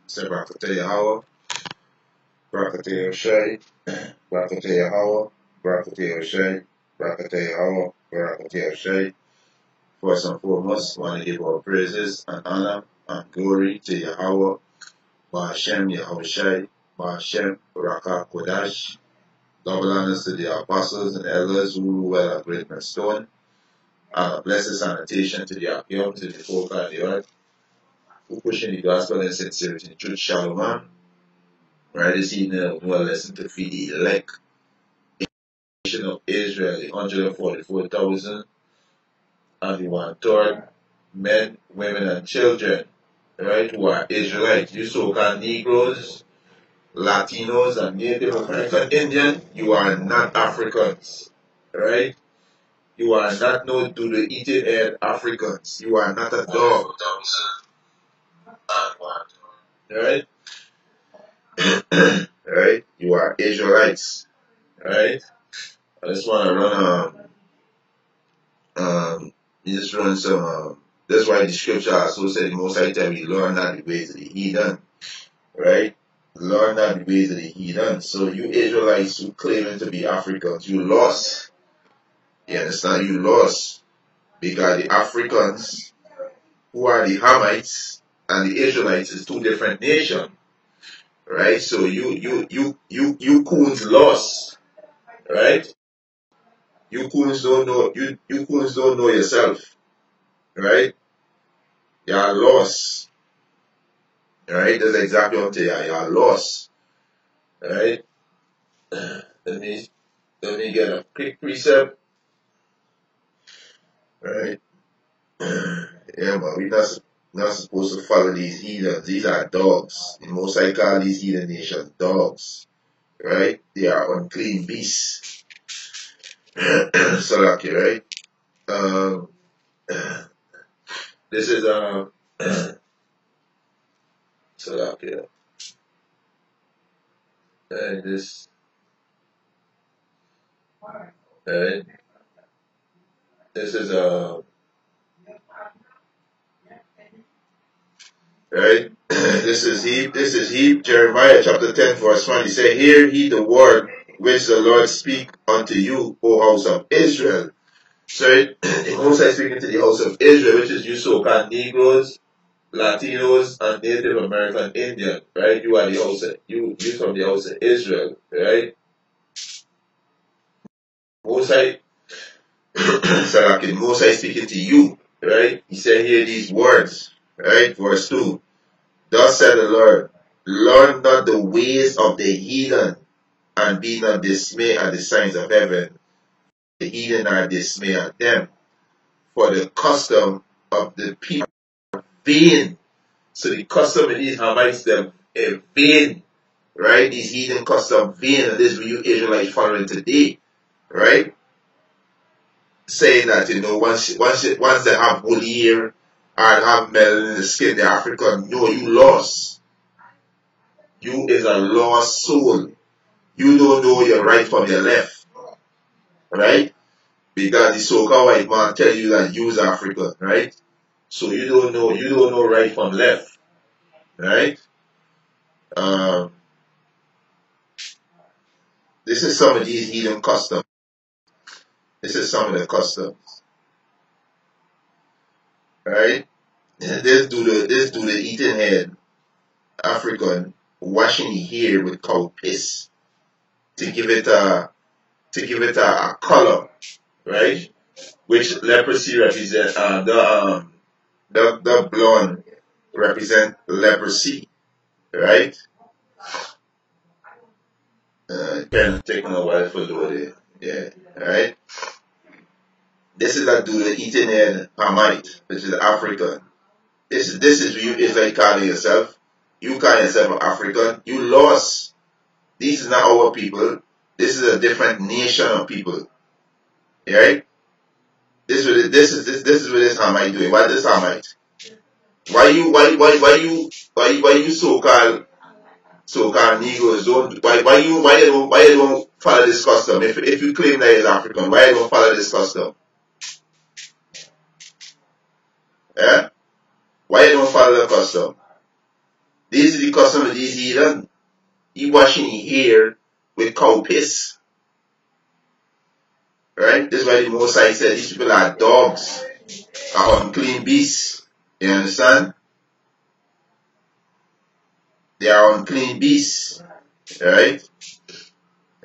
Say Brakate Yahweh, Brakate Yoshay, Brakate Yahweh, Brakate Yoshay, Brakate Yahweh, Brakate Yoshay. First and foremost, I want to give all praises and honor and glory to Yahweh, Ba'ashem Yahushai, Ba'ashem Raka Kodash. Double honors to the apostles and elders who rule well at Great Stone. And a blessed sanitation to the Apium, to the folk of the earth, who pushing the gospel in sincerity and truth. Shalom. Right, this evening we'll listen to feed the elect nation of Israel, the 144,000 and the 1/3 men, women, and children, right, who are Israelites. You so-called Negroes, Latinos, and Native American Indian, you are not Africans, right? You are not no do the eating head Africans. You are not a dog, right? Right? You are Israelites, right? I just want to run just run some that's why the scripture also said the most high time we learn not the ways of the heathen, right? Learn not the ways of the heathen. So you Israelites who claiming to be Africans, you lost. You understand? You lost. Because the Africans who are the Hamites and the Israelites is two different nations. Right? So you coons lost. Right? You coons don't know you coons don't know yourself. Right? You're lost. Right? That's exactly what I'm telling you. You're lost. Right? Let me get a quick precept. Right? Yeah, man, we're not supposed to follow these heathens. These are dogs. The most I call these heathen nations dogs. Right? They are unclean beasts. Salaki, right? This is Salaki. And this right? This is right? This is he, Jeremiah chapter 10, verse 1. He said, hear ye the word which the Lord speak unto you, O house of Israel. So the Most High speaking to the house of Israel, which is you so-called Negroes, Latinos, and Native American Indian, right? You are the house of, you from the house of Israel, right? Most High, sorry, Most High speaking to you, right? He said, hear these words, right? Verse 2. Thus said the Lord, learn not the ways of the heathen, and be not dismayed at the signs of heaven. The heathen are dismayed at them, for the custom of the people vain. So the custom of these Hamites, them vain, right? These heathen custom vain, and this is what you Israelites following today, right? Saying that, once they have woolly hair and have melanin in the skin, they're African. No, you lost. You is a lost soul. You don't know your right from your left, right? Because the so-called white man tell you that you is African, right? So you don't know right from left, right? This is some of these heathen customs. This is some of the customs, right? This do the eating head African washing the hair with cow piss to give it a color, right? Which leprosy represent the blonde represent leprosy, right? Kind of taking a while for loading, yeah, right? This is that do the eating head Hamite, which is African. This is you Israelite calling yourself. You call yourself an African. You lost. This is not our people. This is a different nation of people. Right? This is what this Hamite doing. What is Hamite? Why you so-called Negroes don't why you don't follow this custom? If you claim that you're African, why you don't follow this custom? Yeah? Why you don't follow the custom? This is the custom of these heathen. He washing hair with cow piss. Right? This is why the Most High said these people are dogs, are unclean beasts. You understand? They are unclean beasts. Right?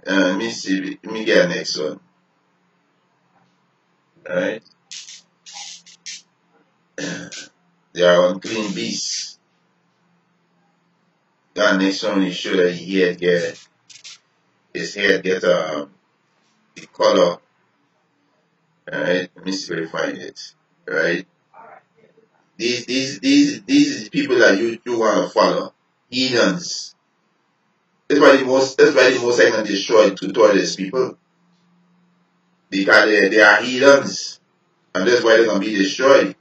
Let me see. Let me get the next one. Right? They are unclean beasts. That next one is sure that his head get the color. Alright, let me see if I find it. Right? These are the people that you want to follow. Heathens. That's why the most I can destroy tutorials people. Because they are heathens. And that's why they're gonna be destroyed.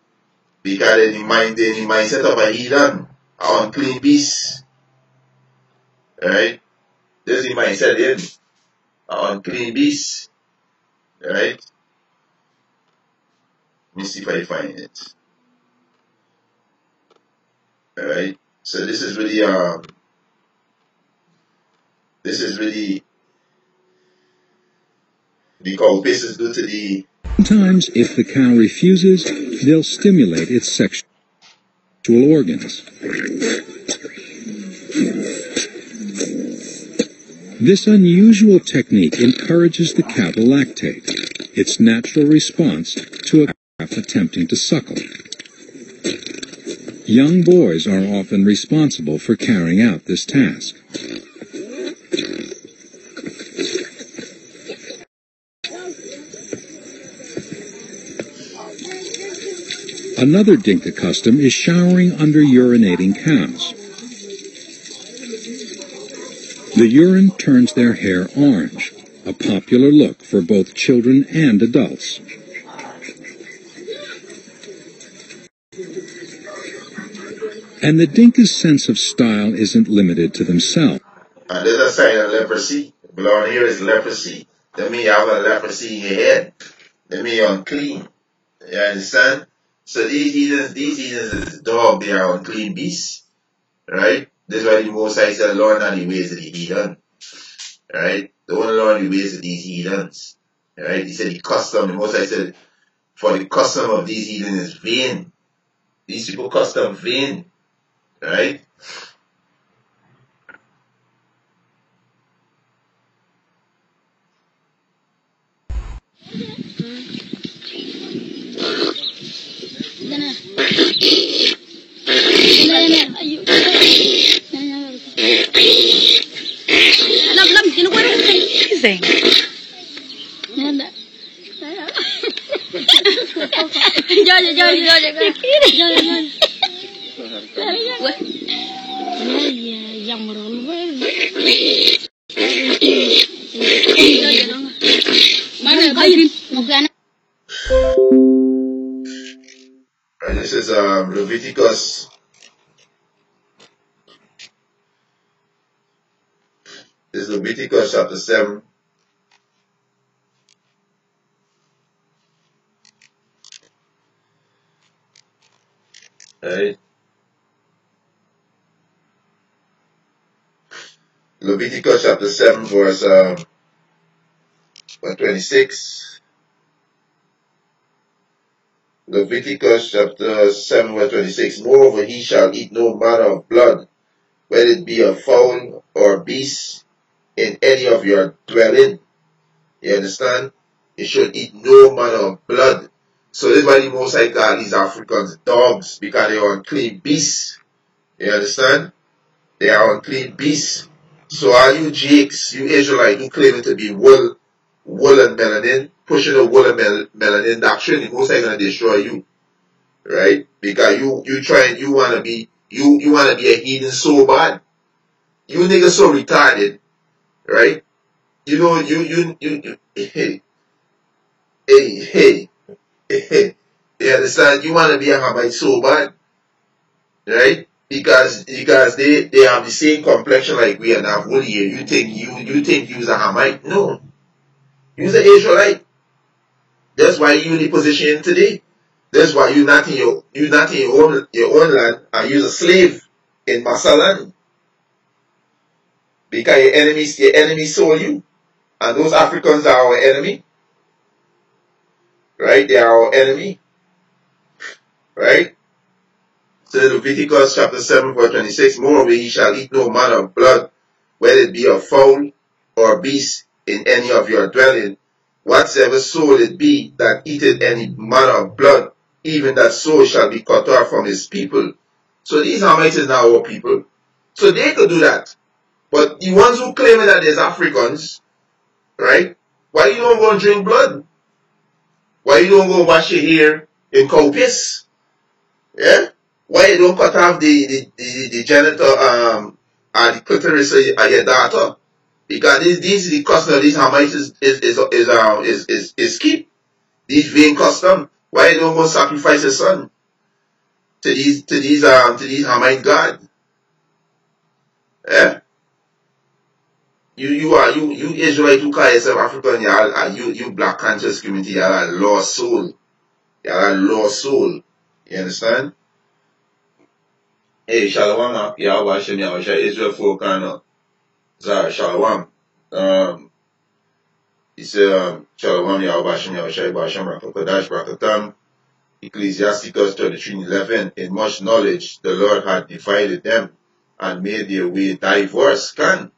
Because in the mindset of a heathen, are unclean beasts. Right? This is the mindset in are unclean beasts. Right? Let me see if I find it. Alright? So this is really the cow piss is due to the Sometimes, if the cow refuses, they'll stimulate its sexual organs. This unusual technique encourages the cow to lactate, its natural response to a calf attempting to suckle. Young boys are often responsible for carrying out this task. Another Dinka custom is showering under urinating cows. The urine turns their hair orange, a popular look for both children and adults. And the Dinka's sense of style isn't limited to themselves. And there's a sign of leprosy. Blonde hair is leprosy. That means you have a leprosy in your head. That means you're unclean. You understand? So these heathens is dog, they are unclean beasts. Right? This is why the Most High said, learn not the ways of the heathen. Right? Don't learn the ways of these heathens. Right? He said the Most High said, for the custom of these heathen is vain. These people custom vain. Right? And this is Leviticus. This is Leviticus chapter 7. Right? Leviticus chapter 7 verse 26. Leviticus chapter 7 verse 26. Moreover, he shall eat no manner of blood, whether it be a fowl or beast, in any of your dwelling. You understand? You should eat no manner of blood. So this is why the Most High call these Africans dogs, because they are unclean beasts. You understand? They are unclean beasts. So all you Jakes, you Israelite, who claiming to be wool and melanin, pushing the wool and melanin doctrine, the Most High gonna destroy you. Right? Because you wanna be a heathen so bad. You niggas so retarded. Right? You know, hey, you understand? You want to be a Hamite so bad, right? Because they have the same complexion like we and have wool here. You think you's a Hamite? No, you's an Israelite. That's why you in the position in today. That's why you're not in your own land and you're a slave. in Masalan. Because your enemy sold you. And those Africans are our enemy. Right? They are our enemy. Right? So Leviticus chapter 7 verse 26, moreover ye shall eat no manner of blood, whether it be of fowl or beast in any of your dwelling. Whatsoever soul it be that eateth any manner of blood, even that soul shall be cut off from his people. So these Hamites is now our people. So they could do that. But the ones who claim that there's Africans, right? Why you don't go and drink blood? Why you don't go wash your hair in cow piss? Yeah? Why you don't cut off the genital and the clitoris of your daughter? Because these the custom of these Hamites is keep. These vain custom. Why you don't go sacrifice your son to these Hamite God? Yeah? You Israelite who call yourself African, you black conscious community, you're a lost soul. You're a lost soul. You understand? Hey, Shalom, Yahweh Hashem, Yahweh Israel folk and Zara, Shalom. He said, Shalom, Yahweh Hashem, Yahweh Hashem, Rakakadash, Rakatam, Ecclesiasticus 33:11. In much knowledge, the Lord had divided them and made their way diverse. The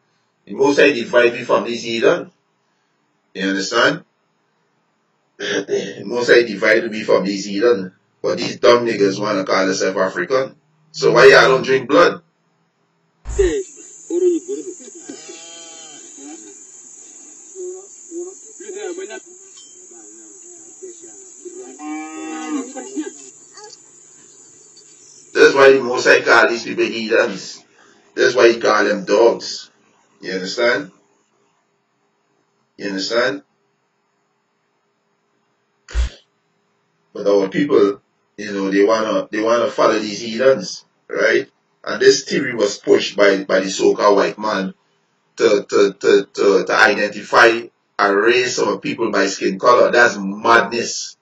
Most High divide me from these heathen. You understand? The Most High divided me from these heathen. But these dumb niggas want to call themselves African. So why y'all don't drink blood? That's why the Most High call these people heathens. That's why he call them dogs. You understand? You understand? But our people, they wanna follow these heathens, right? And this theory was pushed by the so-called white man to identify a race of people by skin color. That's madness.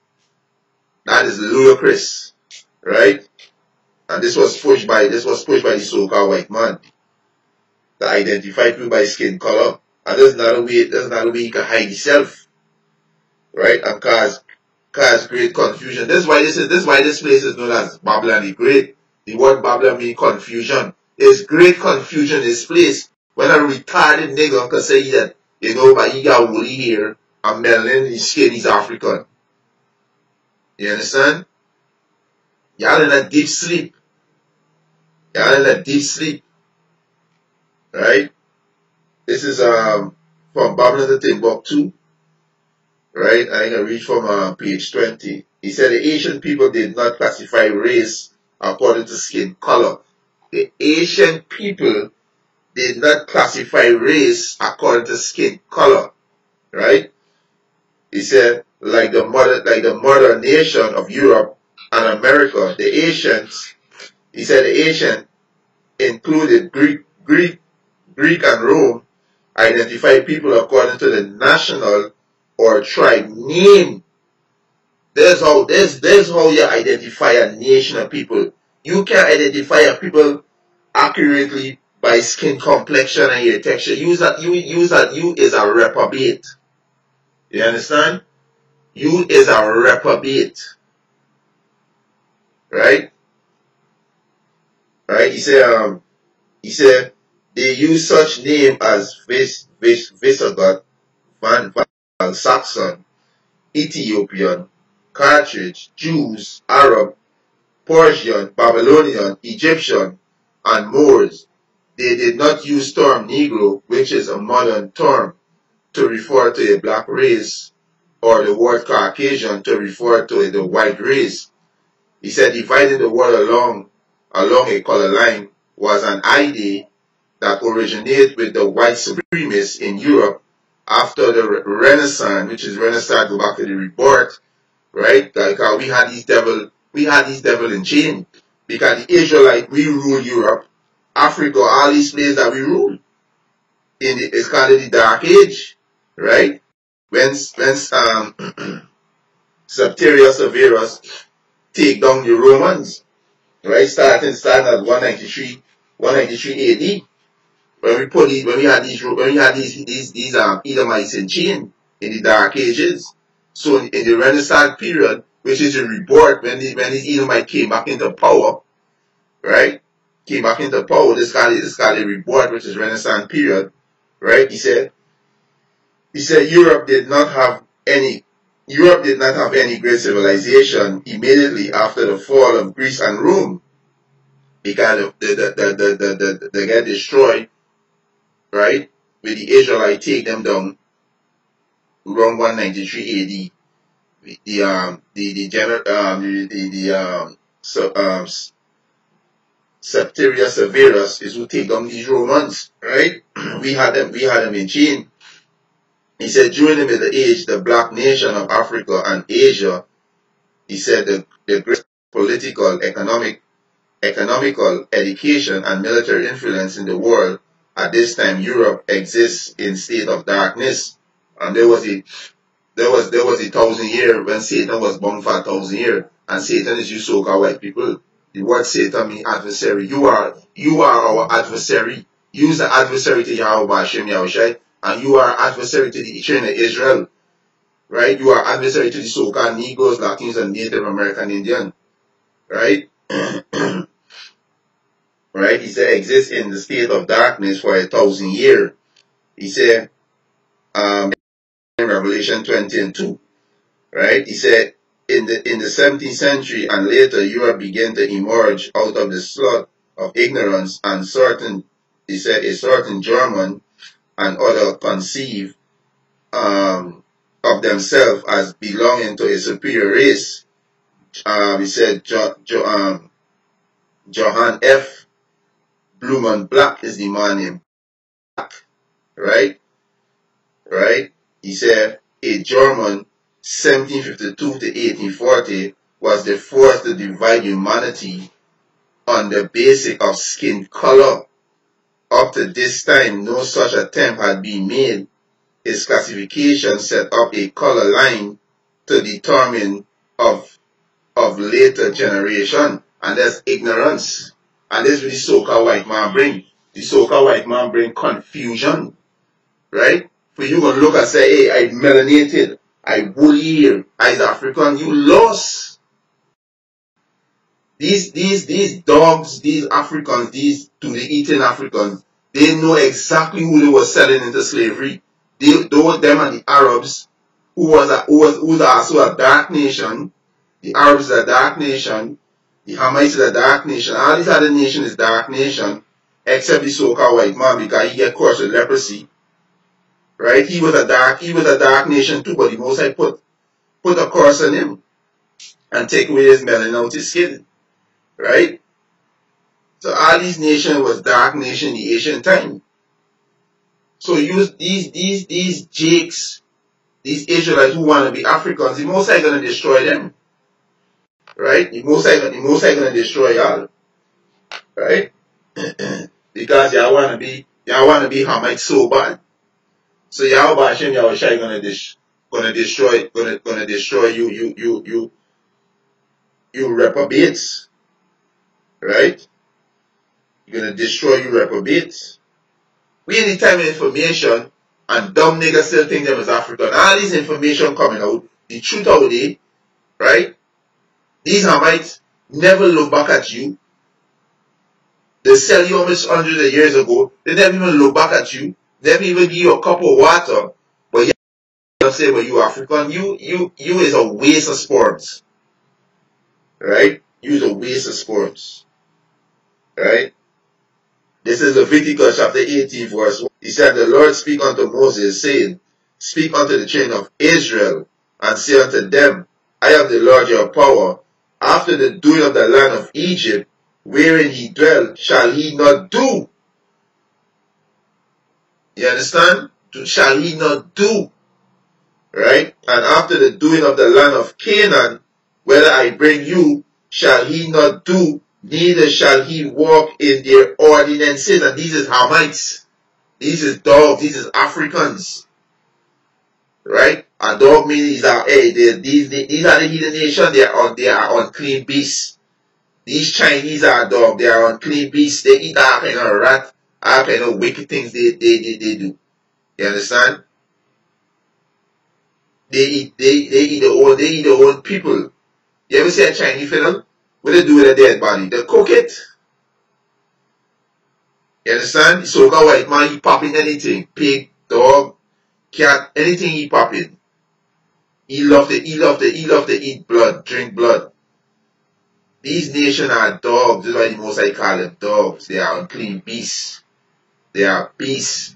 That is ludicrous, right? And this was pushed by the so-called white man to identify people by skin color. And that's not a way you can hide yourself, right? And cause great confusion. That's why this place is known as Babylon the Great. The word Babylon means confusion. There's great confusion in this place. When a retarded nigga can say that, but he got woolly hair and melanin in his skin, he's African. You understand? Y'all in a deep sleep. Right? This is from Babylon the Timbuktu. Right? I'm going to read from page 20. He said the Asian people did not classify race according to skin color. The Asian people did not classify race according to skin color. Right? He said, like the mother nation of Europe and America, the Asians included Greek and Rome, identify people according to the national or tribe name. There's how you identify a nation of people. You can't identify a people accurately by skin complexion and hair texture. You is a reprobate. You understand? You is a reprobate. Right? Right? He said they use such name as Visigoth, Van Saxon, Ethiopian, Carthage, Jews, Arab, Persian, Babylonian, Egyptian, and Moors. They did not use term Negro, which is a modern term, to refer to a black race, or the word Caucasian to refer to the white race. He said dividing the world along a color line was an idea that originated with the white supremacists in Europe after the Renaissance, which is Renaissance go back to the rebirth, right? Because we had these devil in chain. Because the Israelite, we rule Europe, Africa, all these places that we rule. It's called the Dark Age, right? When Septimius Severus take down the Romans, right? Starting at 193 193 AD. When we had these Edomites in chain in the Dark Ages. So in the Renaissance period, which is the rebirth, when these Edomites came back into power, right? Came back into power. This called a rebirth, which is Renaissance period, right? He said Europe did not have any great civilization immediately after the fall of Greece and Rome, because they get destroyed, right? With the Israelite take them down around 193 AD. Septeria Severus is who take down these Romans, right? we had them in chain. He said during the Middle Age, the black nation of Africa and Asia, he said the great political, economical, education, and military influence in the world at this time, Europe exists in state of darkness. And there was a 1,000 year when Satan was bound for 1,000 years, and Satan is you so-called white people. The word Satan means adversary. You are our adversary. Use the adversary to Yahweh Hashem Yahushai, and you are adversary to the children of Israel. Right? You are adversary to the so-called Negroes, Latinos, and Native American Indian. Right? Right? He said exists in the state of darkness for 1,000 years. He said in Revelation 20:2. Right? He said in the 17th century and later, Europe began to emerge out of the slough of ignorance, and a certain German and other conceive of themselves as belonging to a superior race. He said Johann F. Blumen Black is the man named Black, right? Right? He said a German 1752 to 1840 was the first to divide humanity on the basis of skin color. Up to this time, no such attempt had been made. His classification set up a color line to determine of later generation, and that's ignorance. And this is what the so-called white man bring. The so-called white man bring confusion, right? For you gonna look and say, hey, I melanated, I woolly hair, I African, you lost. These dogs, these Africans, these eating Africans, they know exactly who they were selling into slavery. Them and the Arabs, who was also a dark nation. The Arabs is a dark nation. The Hamite is a dark nation. All these other nations is dark nation, except the so-called white man, because he get cursed with leprosy. Right? He was a dark nation too, but the Most High put a curse on him and take away his melanin out his skin. Right? So all these nations was dark nation in the ancient time. So use these jakes, these Israelites who want to be Africans, the Most High gonna destroy them. Right? The Most High gonna destroy y'all. Right? Because y'all wanna be Hamite so bad. So Yahweh Hashem Yahushai gonna destroy you reprobates. Right? You're gonna destroy you reprobates. We in the time of information, and dumb niggas still think them as African. All this information coming out, the truth out there, right? These Hamites never look back at you. They sell you almost hundreds of years ago. They never even look back at you. Never even give you a cup of water. But you say, well, you African, you is a waste of sperms. Right? You is a waste of sperms. Right? This is Leviticus chapter 18 verse 1. He said, the Lord speak unto Moses, saying, speak unto the children of Israel, and say unto them, I am the Lord your power. After the doing of the land of Egypt, wherein he dwelt, shall he not do? You understand? Shall he not do? Right? And after the doing of the land of Canaan, whether I bring you, shall he not do? Neither shall he walk in their ordinances. And these is Hamites. These is dogs. These is Africans. Right? A dog means these are the heathen nation. They are unclean beasts. These Chinese are dog. They are unclean beasts. They eat all kind of rat, all kind of wicked things they do. You understand? They eat their own people. You ever see a Chinese film? What they do with a dead body? They cook it. You understand? So a white man, he pop in anything. Pig, dog, cat, anything he pop in. He love to eat blood, drink blood. These nations are dogs. That's why the Most High call them dogs. They are unclean beasts. They are beasts.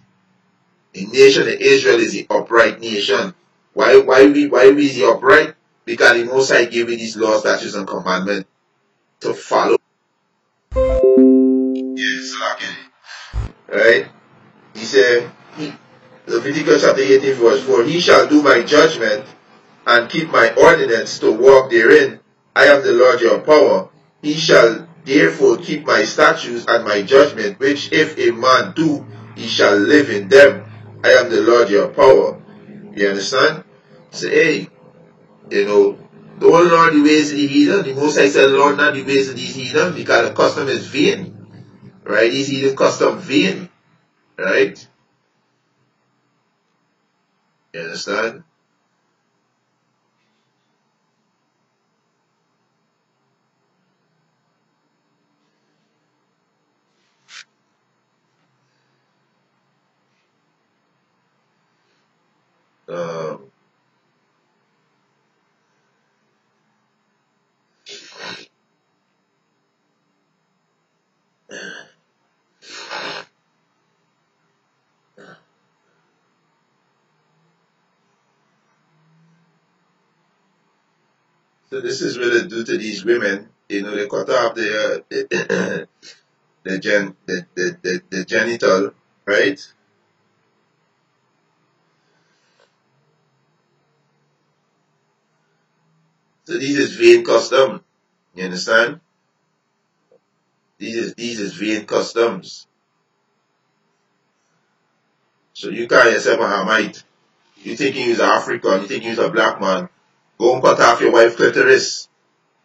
The nation of Israel is the upright nation. Why is he upright? Because the Most High gave you these laws, statutes, and commandments to follow. Yes, right? He said, Leviticus chapter 18 verse 4, he shall do my judgment and keep my ordinance to walk therein. I am the Lord your power. He shall therefore keep my statutes and my judgment, which if a man do, he shall live in them. I am the Lord your power. You understand? Say, hey, don't learn the ways of the heathen. The Most High said, learn not the ways of these heathen, because the custom is vain. Right? These heathen custom vain. Right? You understand? So this is what they do to these women. They cut off the genital, right? So this is vain custom. You understand? These is vain customs. So you call yourself a Hamite. You think you're African, you think you're a black man. Go and cut off your wife's clitoris.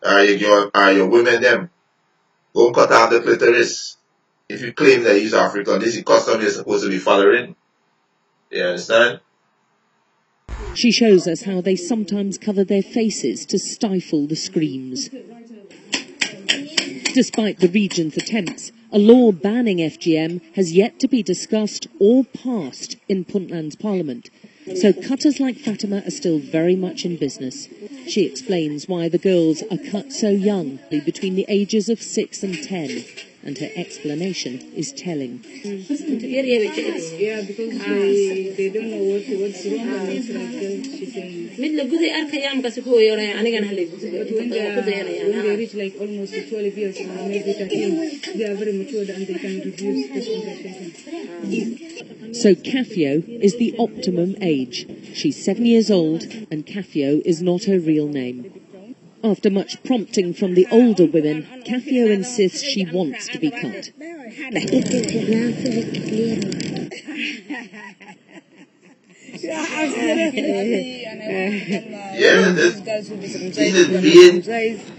Or your women them. Go and cut off the clitoris. If you claim that you're African, this is custom you're supposed to be following. You understand? She shows us how they sometimes cover their faces to stifle the screams. Despite the region's attempts, a law banning FGM has yet to be discussed or passed in Puntland's parliament. So cutters like Fatima are still very much in business. She explains why the girls are cut so young, between the ages of 6 and 10. And her explanation is telling. Yeah, because they don't know what's wrong and it's like she saying. But when they reach like almost 12 years, maybe 13, they are very matured and they can reduce this contraception. So Kafio is the optimum age. She's 7 years old and Kafio is not her real name. After much prompting from the older women, Kafio insists she wants to be cut.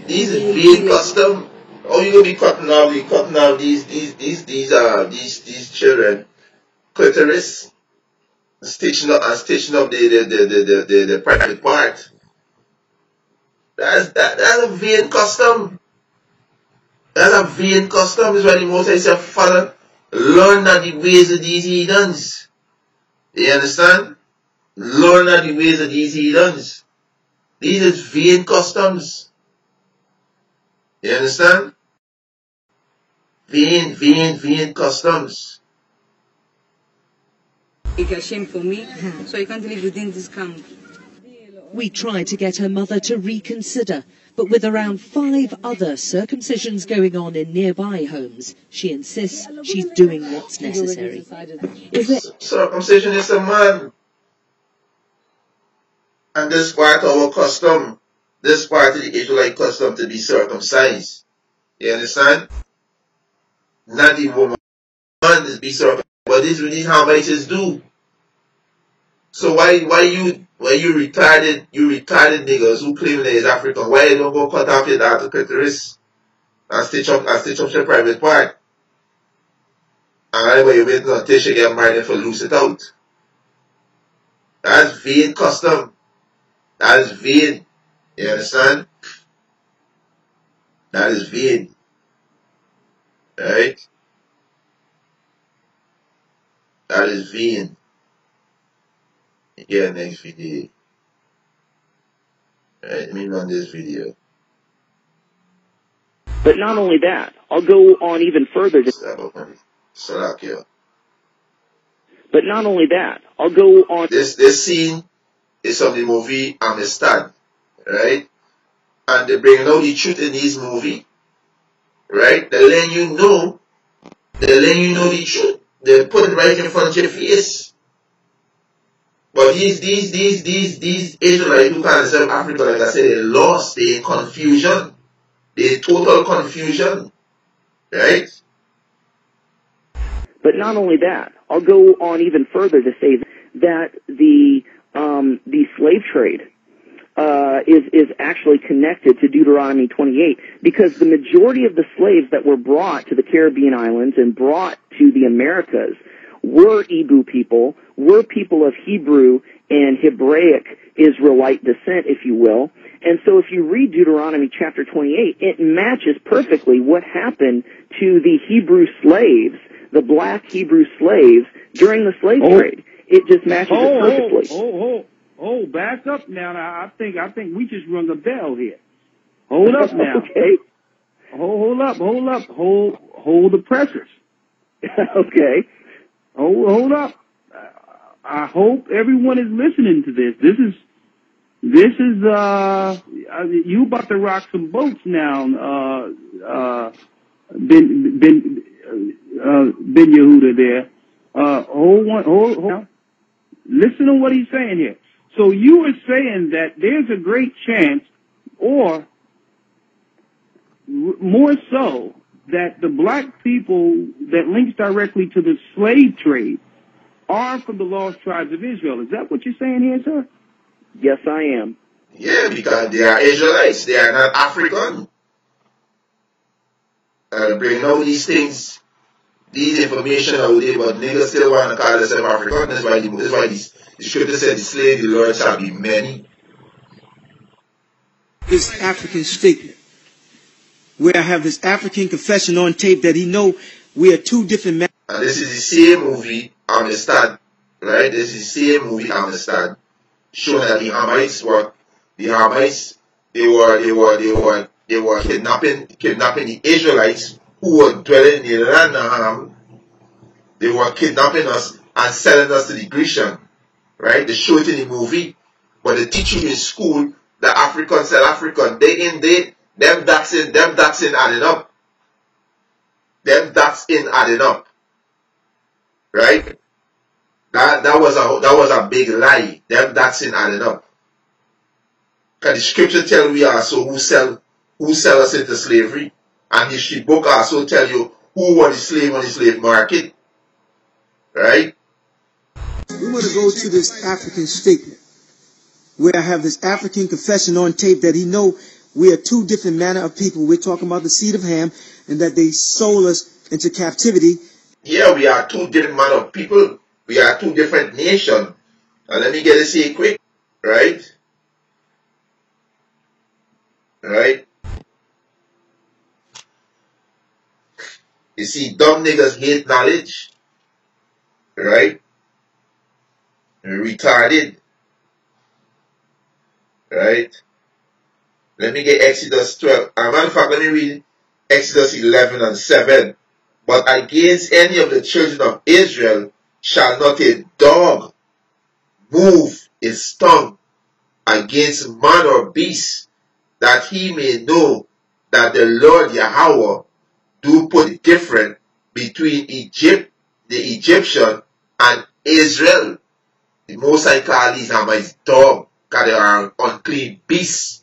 These is vain custom. Oh, you gonna be cutting out these children clitoris, stitching up the private part. That's a vain custom. That's a vain custom. Is why the Most High said, Father, learn not the ways of these heathens. You understand? Learn not the ways of these heathens. These is vain customs. You understand? Vain customs. It's a shame for me, so I can't live within this camp. We tried to get her mother to reconsider, but with around 5 other circumcisions going on in nearby homes, she insists she's doing what's necessary. Circumcision is a man. And this part of our custom, this part of the Israelite custom to be circumcised. You understand? Not the woman is be circumcised, but this is what these Hamites do. So why you retarded niggas who claim that is African, why you don't go cut off your daughter clitoris? and stitch up your private part. And anyway, you wait until she get married if you lose it out. That's vain custom. That is vain. You understand? That is vain. Right? That is vain. Get next video. Right, let me run this video. But not only that, I'll go on even further. But not only that, I'll go on. This scene is from the movie Amistad, right? And they bring out the truth in this movie, right? They let you know the truth. They put it right in front of your face. But these Israelites who can't serve Africa, like I said, they lost, they in confusion. They total confusion. Right? But not only that, I'll go on even further to say that the slave trade is actually connected to Deuteronomy 28, because the majority of the slaves that were brought to the Caribbean islands and brought to the Americas were Ibu people, were people of Hebrew and Hebraic Israelite descent, if you will. And so if you read Deuteronomy chapter 28, it matches perfectly what happened to the Hebrew slaves, the black Hebrew slaves, during the slave trade. It just matches it perfectly. Back up now. I think we just rung a bell here. Hold up now. Okay. Hold up. Hold the pressures. Okay. Hold up. I hope everyone is listening to this. This is you about to rock some boats now. Ben Yehuda there. Hold. Listen to what he's saying here. So you are saying that there's a great chance, or more so, that the black people that links directly to the slave trade are from the lost tribes of Israel. Is that what you're saying here, sir? Yes, I am. Yeah, because they are Israelites. They are not African. Bring out these things, these information out there, but niggas still want to call themselves African. That's why the scripture said the slave, the Lord shall be many. This African statement, where I have this African confession on tape that he know we are two different men. And this is the same movie Amistad, right? This is the same movie Amistad, showing that the Hamites, they were kidnapping the Israelites who were dwelling in the land of Ham. They were kidnapping us and selling us to the Grecian, right? They show it in the movie, but they teach you in school that African sell African. Day in, them ducks in adding up. Them ducks in adding up. Right? That was a big lie. Them ducks in adding up. Because the scripture tell we also who sell us into slavery. And history book also tell you who was the slave on the slave market. Right? We want to go to this African statement, where I have this African confession on tape that he know we are two different manner of people. We're talking about the seed of Ham, and that they sold us into captivity. Yeah, we are two different manner of people. We are two different nations. And let me get this here quick. Right? Right? You see, dumb niggas hate knowledge. Right? Retarded. Right? Let me get Exodus 12. Matter of fact, let me read Exodus 11 and 7. But against any of the children of Israel shall not a dog move his tongue against man or beast, that he may know that the Lord Yahweh do put difference between Egypt, the Egyptian, and Israel. The Most High call these Hamites dog, because they are unclean beasts.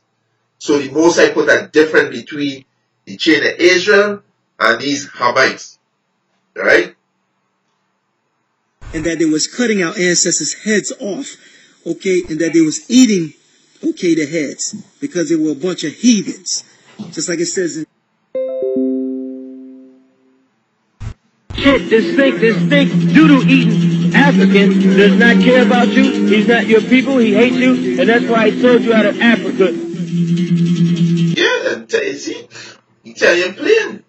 So the Most High put a difference between the children of Israel and these Hamites. Right? And that they was cutting our ancestors' heads off, okay, and that they was eating, okay, the heads, because they were a bunch of heathens. Just like it says in shit, this stink doodle eating African does not care about you. He's not your people. He hates you, and that's why he sold you out of Africa. Yeah, see, he tell you plain.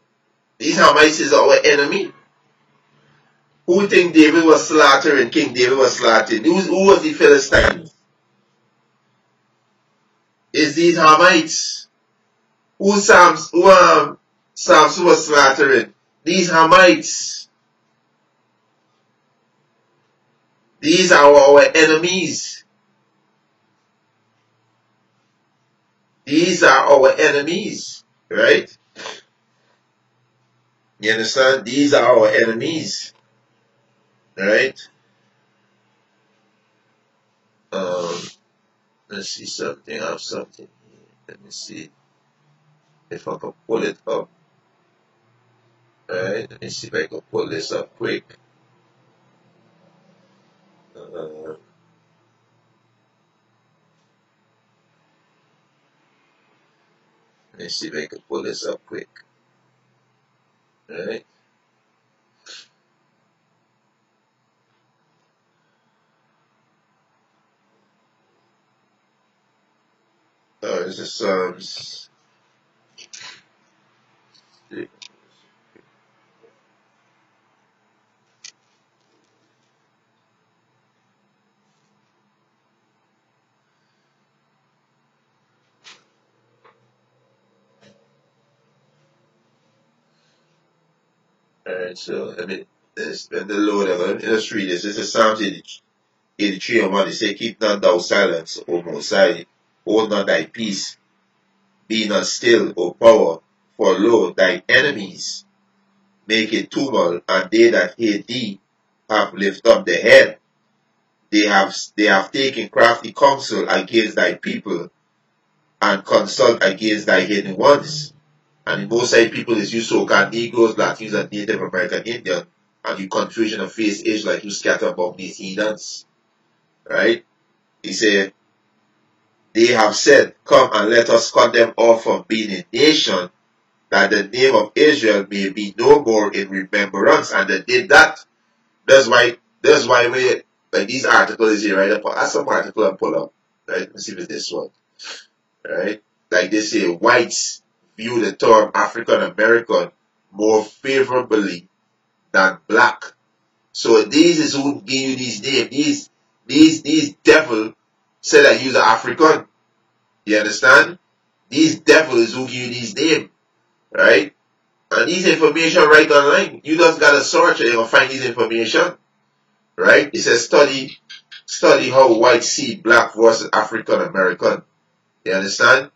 These Hamites is our enemy. Who think David was slaughtering? King David was slaughtering. Who was the Philistines? It's these Hamites. Who Samson was slaughtering? These Hamites. These are our enemies. These are our enemies, right? You understand? These are our enemies, right? Let's see something. I have something here. Let me see if I can pull it up. Alright, let me see if I can pull this up quick. Let me see if I can pull this up quick. Alright. Oh, this is Psalms. Alright, so let me spend the load. Let's read this. This is Psalms 83 and 1. It says, keep not thou silence, O Most High. Hold not thy peace. Be not still, O power. For lo, thy enemies make a tumult, and they that hate thee have lifted up the head. They have taken crafty counsel against thy people, and consult against thy hidden ones. And the Most High people is you so-called Negroes, Latinos, and Native American Indian, and you confusion of face Israelite, you scatter among these heathens. Right? He said, they have said, come and let us cut them off from being a nation, that the name of Israel may be no more in remembrance. And they did that. That's why we, like these articles here, right? That's some article I pull up. Right? Let me see if it's this one. Right? Like they say, whites view the term African American more favorably than black. So these is who give you these names. These devil said that you're African. You understand? These devils who give you these names. Right? And these information right online. You just gotta search and you're gonna find this information. Right? It says study how whites see black versus African American. You understand?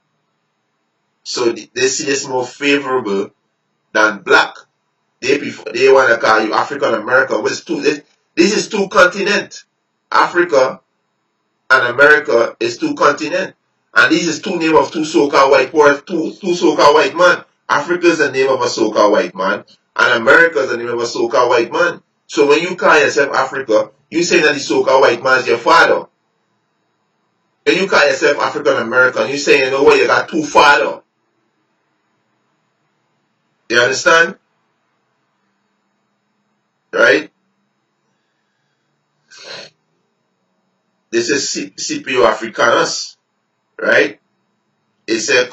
So they see this more favorable than black. They want to call you African American. This is two continents. Africa and America is two continents. And this is two names of two so-called white people, two so-called white men. Africa is the name of a so-called white man, and America is the name of a so-called white man. So when you call yourself Africa, you say that the so-called white man is your father. When you call yourself African American, you say, you know what, you got two fathers. You understand? Right? This is Scipio Africanus, right? It's a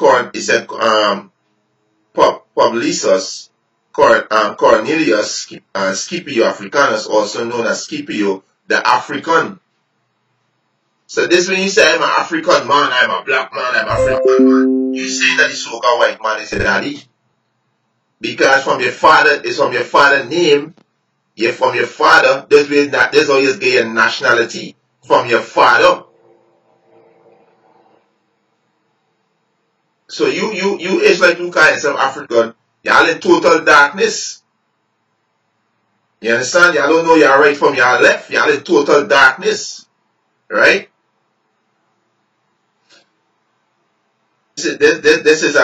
Publius Cornelius Scipio Africanus, also known as Scipio the African. So this when you say I'm an African man, I'm a black man, I'm African man, you say that the so-called white man is a daddy. Because from your father, it's from your father's name. You're from your father. There's always get your nationality from your father. So you Israelite who call yourself African, y'all in total darkness. You understand? Y'all don't know y'all right from y'all left. Y'all in total darkness. Right? This is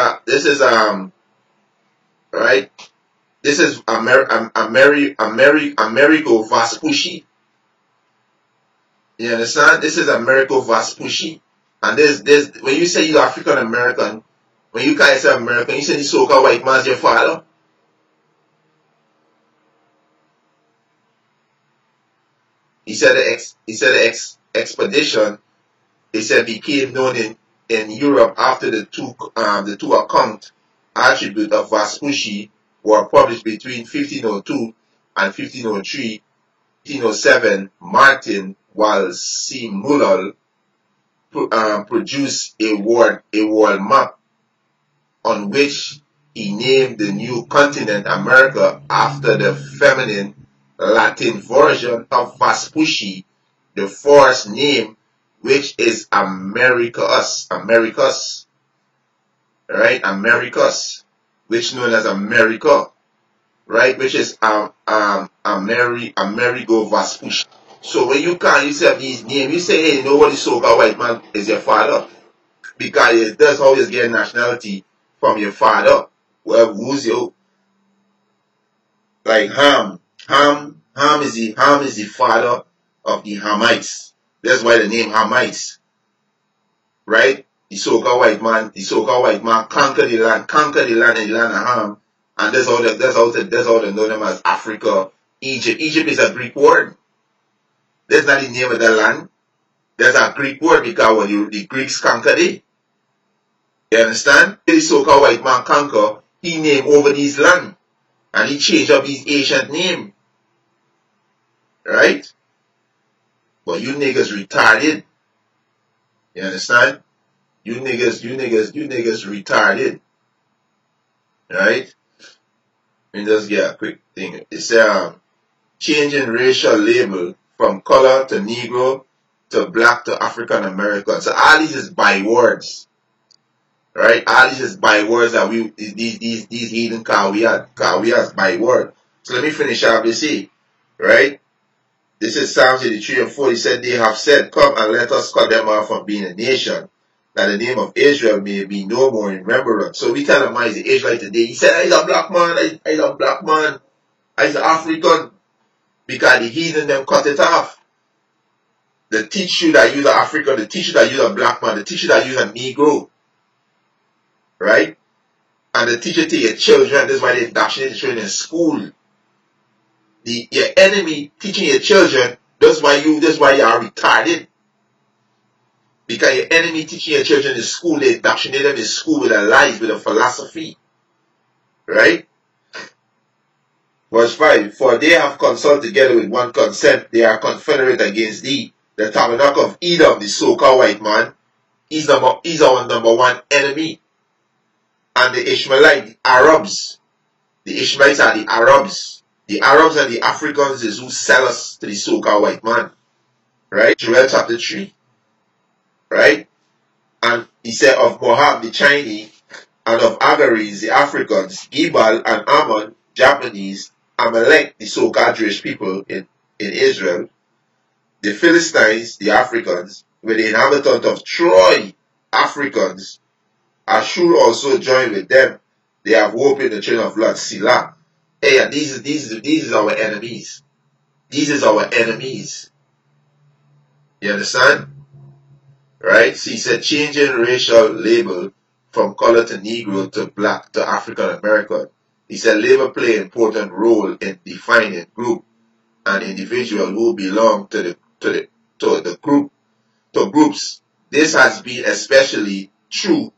right? This is Americo Vespucci. You understand? This is Americo Vespucci. And there's when you say you're African American, when you call yourself American, you say the so-called white man's your father. He said the expedition, he said, became known in Europe after the two account attribute of Vespucci were published between 1502 and 1503. 1507, Martin Walsimulal produced a world map on which he named the new continent America after the feminine Latin version of Vespucci, the first name, which is Americus, right? Americus, which known as America, right? Which is Amerigo Vespucci. So when you call yourself these names, you say, hey, nobody so-called white man is your father, because that's how you get nationality from your father. Well, who's your, like Ham is the father of the Hamites. That's why the name Hamites, right? The so-called white man conquered the land and the land of Ham, and that's how they know them as Africa, Egypt. Egypt is a Greek word. That's not the name of the land. That's a Greek word because when the Greeks conquered it. You understand? The so-called white man conquer, he named over these land, and he changed up his ancient name, right? But you niggas retarded. You understand? You niggas retarded. Right? Let me just get a quick thing. It's changing racial label from color to Negro to black to African American. So all these is bywords. Right? All these is bywords that these heathen call we as byword. So let me finish up this here. Right? This is Psalms 83 and 4. He said, they have said, come and let us cut them off from being a nation, that the name of Israel may be no more in remembrance. So we tell him, he's the Israelite today. He said, he's a black man, he's a black man, he's an African, because the heathen them cut it off. They teach you that you're an African, they teach you that you're a black man, they teach you that you're a Negro. Right? And they teach it to your children. That's why they indoctrinate the children in school. Your enemy teaching your children, that's why you are retarded. Because your enemy teaching your children in school, they indoctrinate them in school with a lies, with a philosophy. Right? Verse 5, for they have consulted together with one consent, they are confederate against thee. The tabernacle of Edom, the so-called white man, is our number one enemy. And the Ishmaelite, the Arabs, the Ishmaelites are the Arabs. The Arabs and the Africans is who sell us to the so-called white man. Right? Joel chapter 3. Right? And he said of Moab, the Chinese, and of Agares, the Africans, Gebal and Ammon, Japanese, Amalek, the so-called Jewish people in Israel, the Philistines, the Africans, with the inhabitants of Troy, Africans, Ashur also joined with them. They have hope in the children of Lot, Silah. Hey, and these is our enemies. These is our enemies. You understand? Right? So he said changing racial label from color to Negro to black to African American. He said labor play an important role in defining group and individual who belong to groups. This has been especially true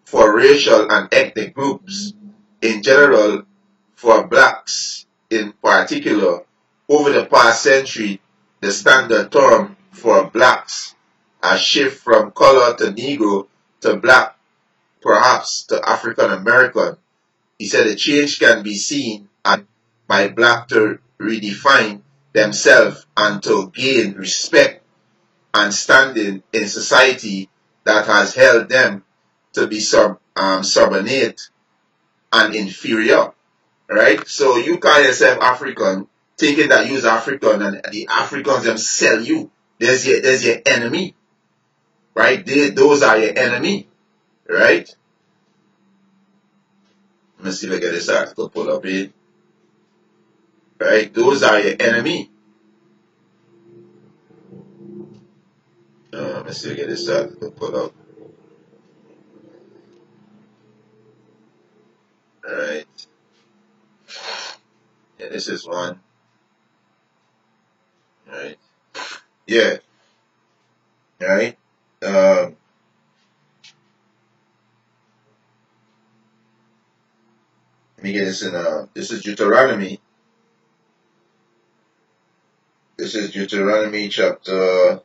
for racial and ethnic groups in general, for blacks in particular. Over the past century, the standard term for blacks has shifted from color to Negro to black, perhaps to African American. He said the change can be seen by black to redefine themselves and to gain respect and standing in society that has held them to be subordinate and inferior. Right? So you call yourself African, thinking that you're African and the Africans them sell you. There's your enemy. Right? Those are your enemy. Right? Let me see if I get this article pulled up here. Right? Those are your enemy. Let me see if I get this article pulled up. Alright. Yeah, this is one. Alright. Yeah. Right? Let me get this in, this is Deuteronomy. This is Deuteronomy chapter,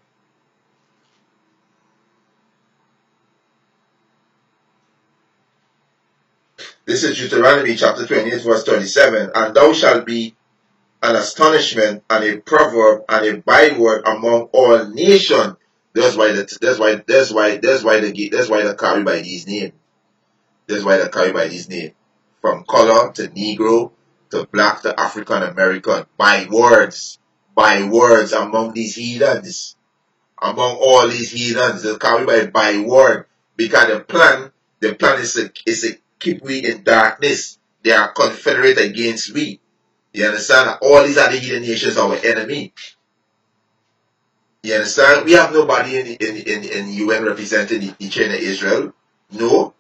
this is Deuteronomy chapter 28 verse 27. And thou shalt be an astonishment and a proverb and a byword among all nations. That's why the carry by these names. That's why they carry by these names. From color to Negro to black to African American. By words among these heathens. Among all these heathens, they carry by word. Because the plan is to keep we in darkness. They are confederate against we. You understand? All these other heathen nations are our enemy. You understand? We have nobody in UN representing the China Israel. No.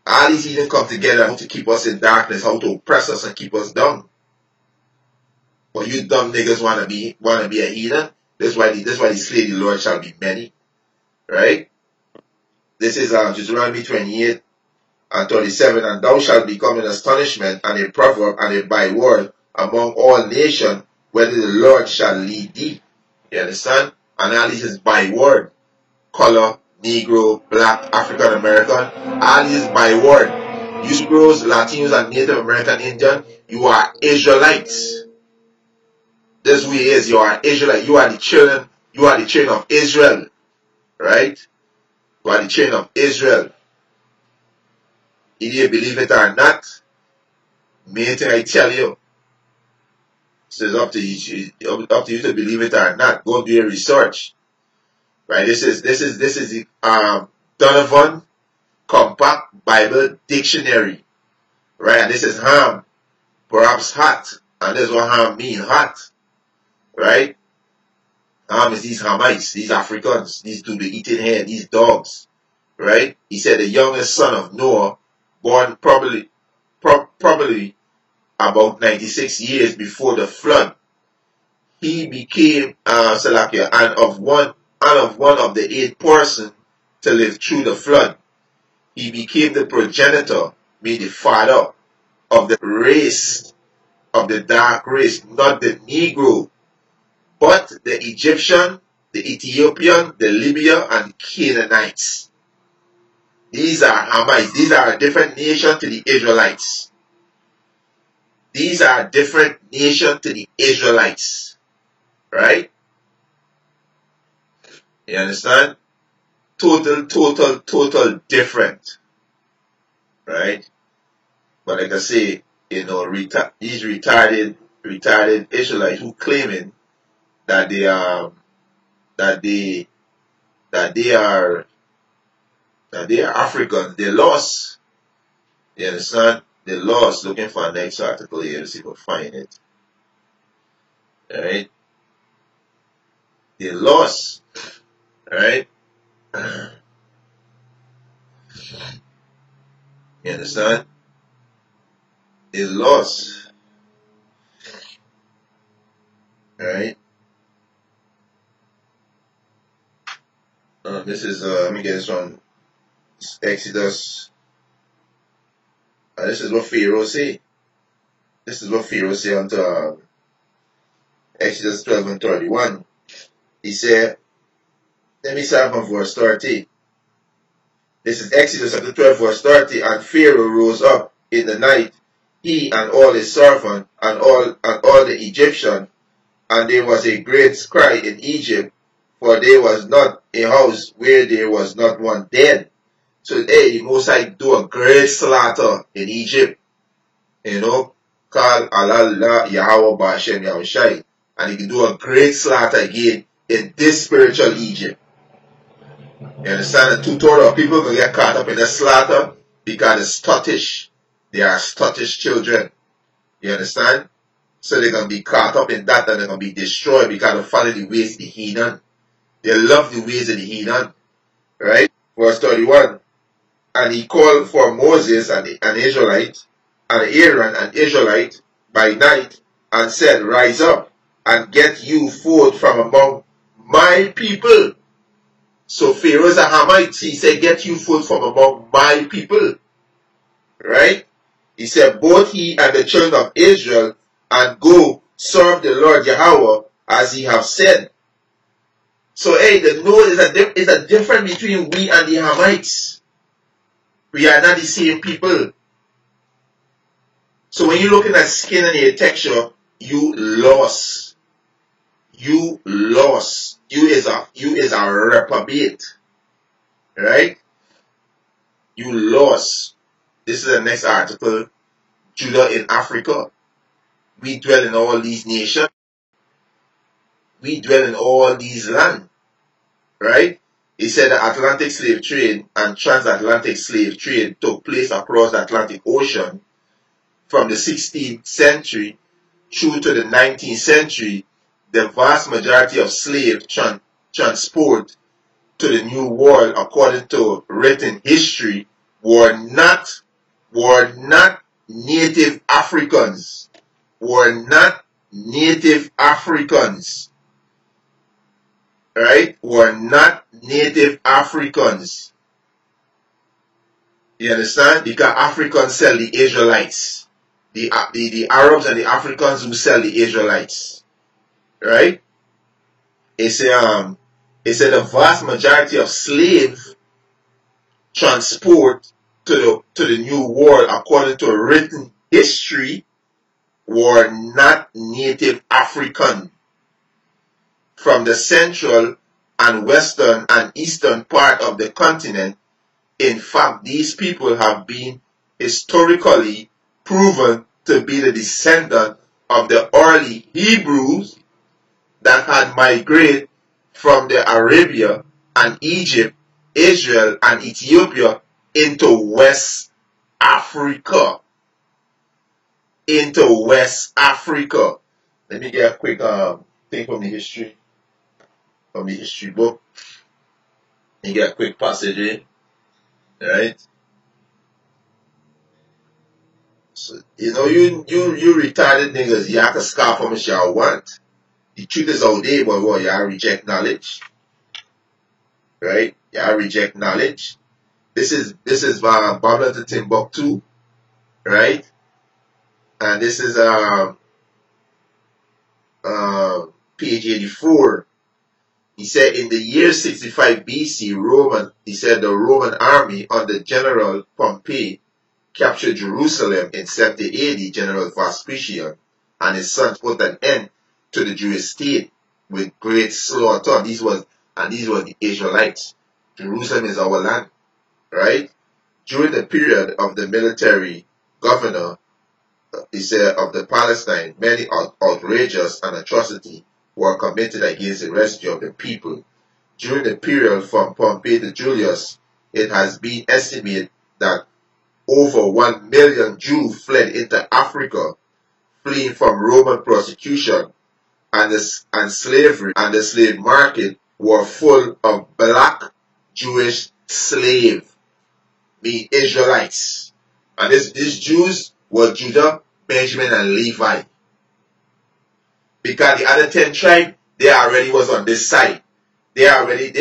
All these heathen come together how to keep us in darkness, how to oppress us and keep us down. But you dumb niggas wanna be a heathen. That's why the slave the Lord shall be many. Right? This is Deuteronomy 28 and 37. And thou shalt become an astonishment and a proverb and a byword among all nations, whether the Lord shall lead thee. You understand? And all this is byword. Color, Negro, black, African American, all this is byword. You Negroes, Latinos, and Native American Indian, you are Israelites. This way is you are Israelite. You are the children of Israel. Right? You are the children of Israel. Either you believe it or not, main thing I tell you, it's up to you to believe it or not. Go do your research. Right? This is the Donovan Compact Bible Dictionary. Right? And this is ham, perhaps hot. And this is what ham means, hot. Right? Ham is these Hamites, these Africans, these do the eating hair, these dogs. Right? He said the youngest son of Noah, born probably about 96 years before the flood. He became Salakia, and of one of the 8 persons to live through the flood. He became the progenitor, meaning the father of the race, of the dark race, not the Negro, but the Egyptian, the Ethiopian, the Libyan, and Canaanites. These are Hamites. These are a different nation to the Israelites. These are a different nation to the Israelites. Right? You understand? Total different. Right? But like I say, these retarded Israelites who claiming that they are Africans, they lost. You understand? They lost. Looking for a next article here to see if we can find it. Alright? They lost. Alright? You understand? They lost. Alright? This is, let me get this one. Exodus. This is what Pharaoh say. This is what Pharaoh say unto Exodus 12 and 31. He said, let me start from verse 30. This is Exodus chapter 12 verse 30. And Pharaoh rose up in the night, he and all his servants and all the Egyptians, and there was a great cry in Egypt, for there was not a house where there was not one dead. So the Most High do a great slaughter in Egypt. You know, called Allah Yahweh Ba'ashem Yahushai. And he can do a great slaughter again in this spiritual Egypt. You understand? And 2/3 of people can get caught up in the slaughter because it's Scottish. They are Scottish children. You understand? So they're going to be caught up in that and they're going to be destroyed because they follow the ways of the heathen. They love the ways of the heathen. Right? Verse 31. And he called for Moses an Israelite, and Aaron an Israelite by night, and said, Rise up, and get you forth from among My people. So Pharaoh is a Hamite. He said, get you food from among my people. Right? He said, both he and the children of Israel, and go serve the Lord Yahweh as he have said. So hey, the no is a difference between we and the Hamites. We are not the same people. So when you're looking at skin and hair texture, you lost. You lost. You is a reprobate. Right? You lost. This is the next article. Judah in Africa. We dwell in all these nations. We dwell in all these lands. Right? He said the Atlantic slave trade and transatlantic slave trade took place across the Atlantic Ocean from the 16th century through to the 19th century. The vast majority of slave transport to the New World, according to written history, were not native Africans. Were not native Africans. Right? Were not native Africans. You understand? Because Africans sell the Israelites. The Arabs and the Africans who sell the Israelites. Right? It said the vast majority of slave transport to the New World, according to written history, were not native African. From the central and western and eastern part of the continent. In fact, these people have been historically proven to be the descendant of the early Hebrews that had migrated from the Arabia and Egypt, Israel and Ethiopia into West Africa. Into West Africa. Let me get a quick thing from the history book. Let me get a quick passage in. Right? So, you retarded niggas, y'all can scoff how much y'all want. The truth is out there, but what, y'all reject knowledge. Right? Y'all reject knowledge. This is Babylon to Timbuktu. Right? And this is page 84. He said in the year 65 BC, the Roman army under General Pompey captured Jerusalem in 70 AD. General Vespasian and his sons put an end to the Jewish state with great slaughter. These were the Israelites. Jerusalem is our land, right? During the period of the military governor, he said, of the Palestine, many outrageous and atrocity were committed against the residue of the people. During the period from Pompey to Julius, it has been estimated that over 1 million Jews fled into Africa, fleeing from Roman persecution and slavery, and the slave market were full of black Jewish slaves, meaning Israelites. And these Jews were Judah, Benjamin, and Levi. Because the other 10 tribes, they already was on this side. They already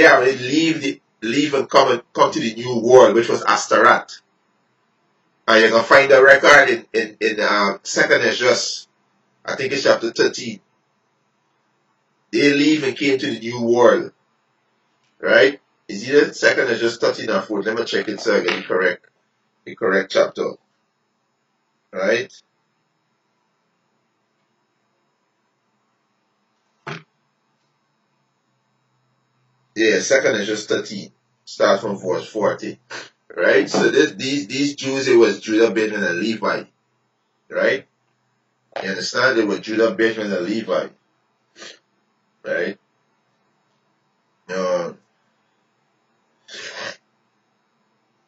leave and come to the new world, which was Astaroth. And you're gonna find the record in Second Esdras, I think it's chapter 13. They leave and came to the new world. Right? Is either Second Esdras 13 or 4. Let me check it so I get the correct chapter. Right? Yeah, Second Esdras 13. Start from verse 40. Right? So these Jews, it was Judah, Benjamin, and Levi. Right? You understand? They were Judah, Benjamin, and Levi. Right?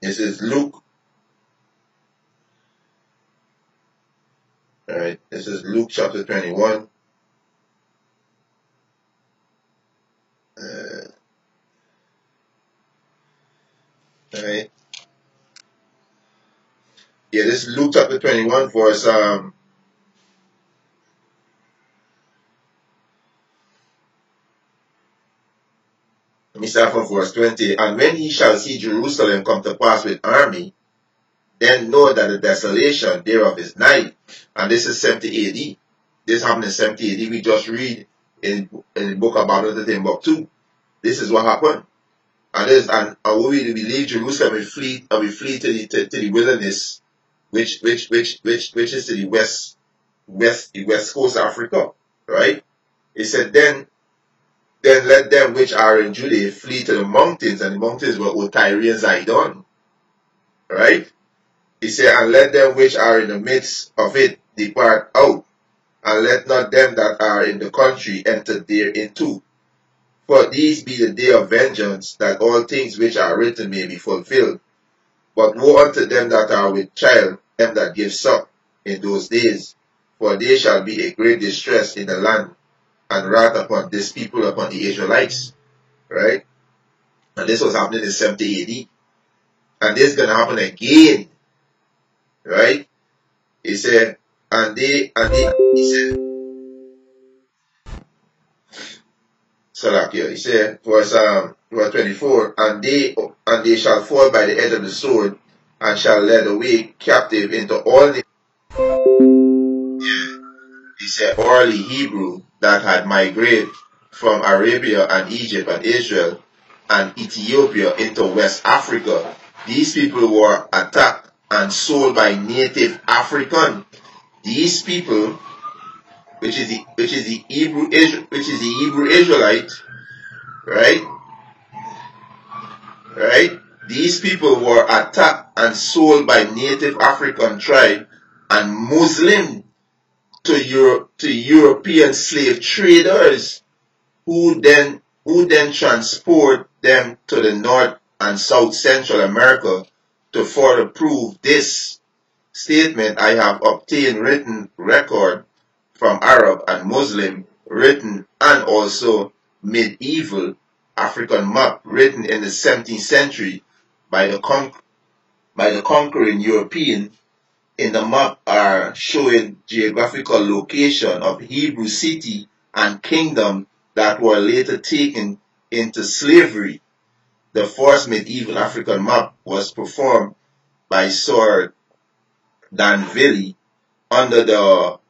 This is Luke. Alright, this is Luke chapter 21. Alright. Yeah, this is Luke chapter 21 verse me start from verse 20. And when ye shall see Jerusalem come to pass with army, then know that the desolation thereof is nigh. And this is 70 AD. This happened in 70 AD. We just read in the book about it in book 2. This is what happened. And we leave Jerusalem, we flee to the wilderness, which is to the west coast of Africa, right? It said, then let them which are in Judea flee to the mountains, and the mountains were Tyre and Zidon, right? He said, and let them which are in the midst of it depart out, and let not them that are in the country enter thereinto. For these be the day of vengeance, that all things which are written may be fulfilled. But woe unto them that are with child, them that give suck in those days, for there shall be a great distress in the land, and wrath upon this people, upon the Israelites, right? And this was happening in 70 AD. And this is going to happen again, right? He said, he said, he said, verse 24, and they shall fall by the edge of the sword, and shall lead away captive into all nations. He said, all the Hebrew that had migrated from Arabia and Egypt and Israel and Ethiopia into West Africa. These people were attacked and sold by native African. These people, which is the Hebrew Israelite, right? Right? These people were attacked and sold by native African tribe and Muslim to European slave traders, who then transport them to the North and South Central America. To further prove this statement, I have obtained written record from Arab and Muslim written, and also medieval African map written in the 17th century by the conquering European. In the map are showing geographical location of Hebrew city and kingdom that were later taken into slavery. The first medieval African map was performed by Sir Danville under the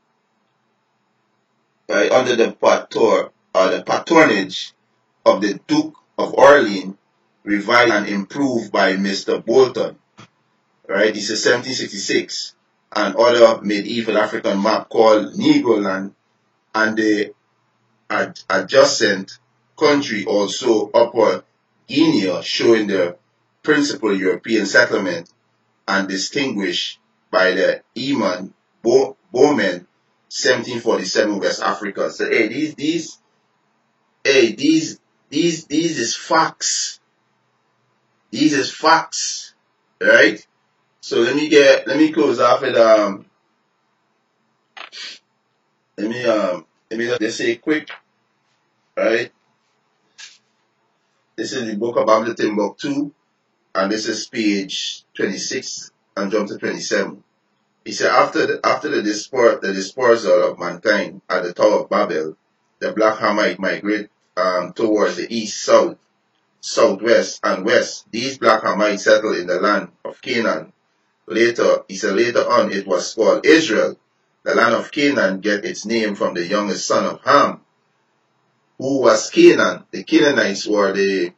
patronage of the Duke of Orleans, revised and improved by Mr. Bolton. Right, this is 1766. And other medieval African map called Negroland, and the adjacent country also Upper Guinea, showing the principal European settlement and distinguished by the Eman Bowman 1747 West Africa. So these is facts. These is facts, right? So let me close off with let me just say quick, right? This is the book of Babylon Timbuktu, and this is page 26 and jump to 27. He said, after the dispersal of mankind at the Tower of Babel, the black Hamite migrate towards the east, south, southwest, and west. These black Hamites settled in the land of Canaan. Later on it was called Israel. The land of Canaan get its name from the youngest son of Ham, who was Canaan. The Canaanites were the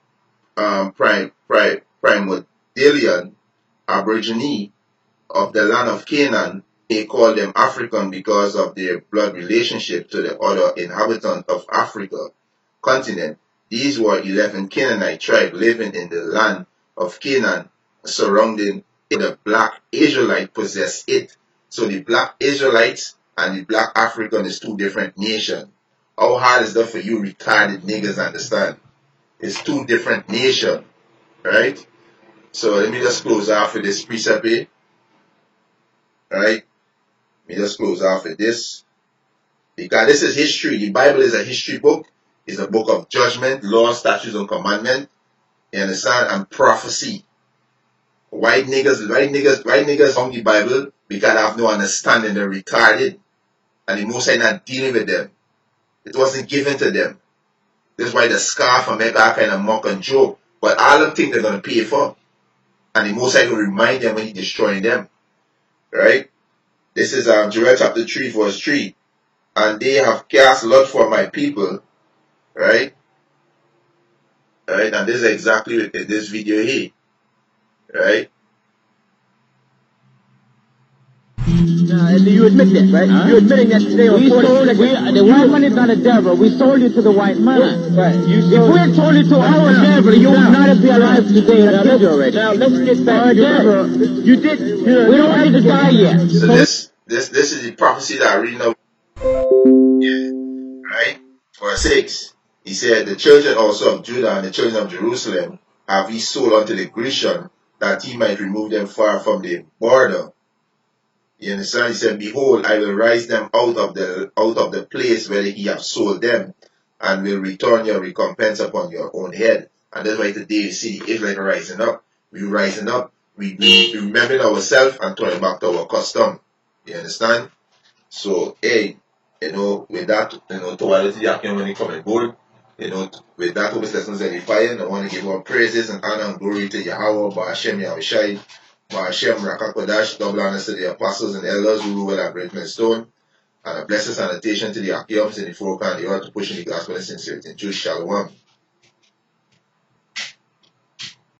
primordial aborigine of the land of Canaan. They called them African because of their blood relationship to the other inhabitants of Africa continent. These were 11 Canaanite tribes living in the land of Canaan, surrounding the black Israelite possessed it. So the black Israelites and the black African is two different nations. How hard is that for you retarded niggas understand? It's two different nations, right? So let me just close off with this precept here. Alright? Let me just close off with this. Because this is history. The Bible is a history book. It's a book of judgment, law, statutes, and commandment. You understand? And prophecy. White niggas on the Bible because they have no understanding. They're retarded. And the Most High not dealing with them. It wasn't given to them. This is why the scarf and make that kind of mock and joke. But all them things they're going to pay for. And the Most High will remind them when He's destroying them. Right? This is Joel chapter 3 verse 3. And they have cast lot for my people. Right? Right? And this is exactly this video here. Right? You admit that, right? Huh? You're admitting that today on the white man is not a devil. We sold you to the white man. Right. If we had sold you to our devil, you would not be alive today. Now, let's get back to devil. You did. We don't want you to die yet. So this is the prophecy that I read now. Yeah. Right? Verse 6. He said, the children also of Judah and the children of Jerusalem have he sold unto the Grecian, that he might remove them far from the border. You understand? He said, behold, I will rise them out of the place where he have sold them, and will return your recompense upon your own head. And that's why today you see the Israelite rising up. We rising up. We remembering ourselves and turning back to our custom. You understand? So, hey, with that, to the Akim when he come aboard, with that, with lessons edifying, I want to give all praises and honor and glory to Yahweh, Ba'ashem Yahushai, Ba'ashem Rakakodash, double honors to the apostles and elders who rule at Great Millstone, and a blessed salutation to the Akims in the foreground, the earth to pushing the gospel in sincerity. Jewish Shalom.